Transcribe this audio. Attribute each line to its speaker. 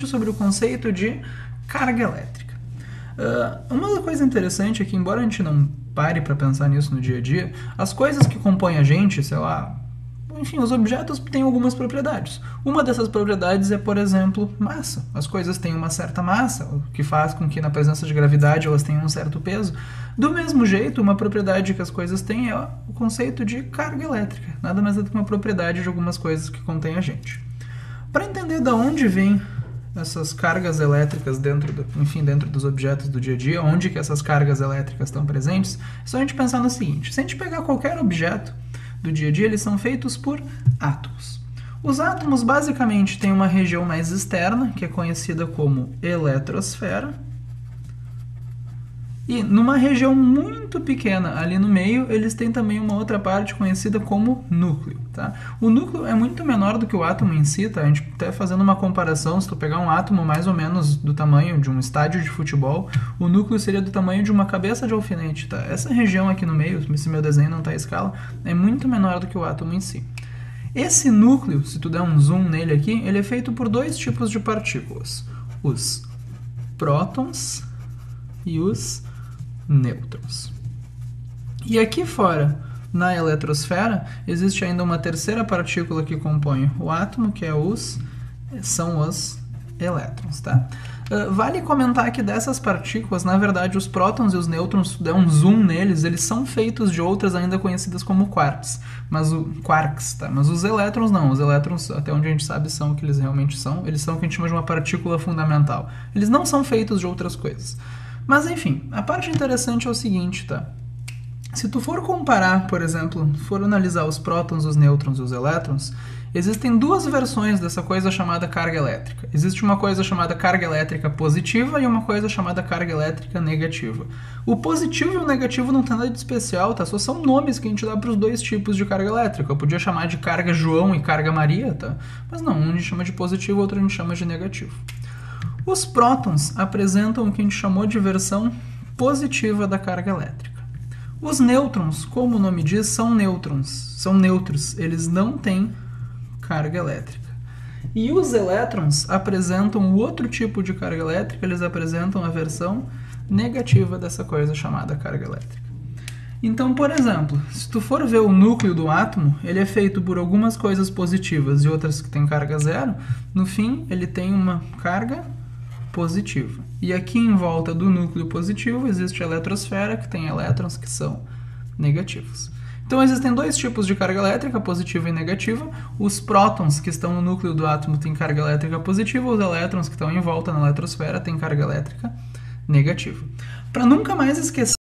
Speaker 1: sobre o conceito de carga elétrica. Uma coisa interessante é que, embora a gente não pare para pensar nisso no dia a dia, as coisas que compõem a gente, sei lá, enfim, os objetos têm algumas propriedades. Uma dessas propriedades é, por exemplo, massa. As coisas têm uma certa massa, o que faz com que na presença de gravidade elas tenham um certo peso. Do mesmo jeito, uma propriedade que as coisas têm é o conceito de carga elétrica. Nada mais é do que uma propriedade de algumas coisas que contém a gente. Para entender de onde vem essas cargas elétricas dentro dos objetos do dia a dia, onde que essas cargas elétricas estão presentes, é só a gente pensar no seguinte: se a gente pegar qualquer objeto do dia a dia, eles são feitos por átomos. Os átomos basicamente têm uma região mais externa, que é conhecida como eletrosfera, e numa região muito pequena ali no meio, eles têm também uma outra parte conhecida como núcleo. Tá? O núcleo é muito menor do que o átomo em si, tá? A gente está fazendo uma comparação, se tu pegar um átomo mais ou menos do tamanho de um estádio de futebol, o núcleo seria do tamanho de uma cabeça de alfinete. Tá? Essa região aqui no meio, se meu desenho não está à escala, é muito menor do que o átomo em si. Esse núcleo, se tu der um zoom nele aqui, ele é feito por dois tipos de partículas: os prótons e os nêutrons. E aqui fora, na eletrosfera, existe ainda uma terceira partícula que compõe o átomo, que são os elétrons, tá? Vale comentar que dessas partículas, na verdade, os prótons e os nêutrons, se tu der um zoom neles, eles são feitos de outras ainda conhecidas como quarks, tá? Mas os elétrons não. Os elétrons, até onde a gente sabe, são o que eles realmente são. Eles são o que a gente chama de uma partícula fundamental. Eles não são feitos de outras coisas. Mas enfim, a parte interessante é o seguinte, tá? Se tu for comparar, por exemplo, for analisar os prótons, os nêutrons e os elétrons, existem duas versões dessa coisa chamada carga elétrica. Existe uma coisa chamada carga elétrica positiva e uma coisa chamada carga elétrica negativa. O positivo e o negativo não tem nada de especial, tá? Só são nomes que a gente dá para os dois tipos de carga elétrica. Eu podia chamar de carga João e carga Maria, tá? Mas não, um a gente chama de positivo, outro a gente chama de negativo. Os prótons apresentam o que a gente chamou de versão positiva da carga elétrica. Os nêutrons, como o nome diz, são neutros, eles não têm carga elétrica. E os elétrons apresentam o outro tipo de carga elétrica, eles apresentam a versão negativa dessa coisa chamada carga elétrica. Então, por exemplo, se tu for ver o núcleo do átomo, ele é feito por algumas coisas positivas e outras que têm carga zero. No fim, ele tem uma carga positiva. E aqui em volta do núcleo positivo existe a eletrosfera, que tem elétrons que são negativos. Então existem dois tipos de carga elétrica, positiva e negativa. Os prótons que estão no núcleo do átomo têm carga elétrica positiva, os elétrons que estão em volta na eletrosfera têm carga elétrica negativa. Para nunca mais esquecer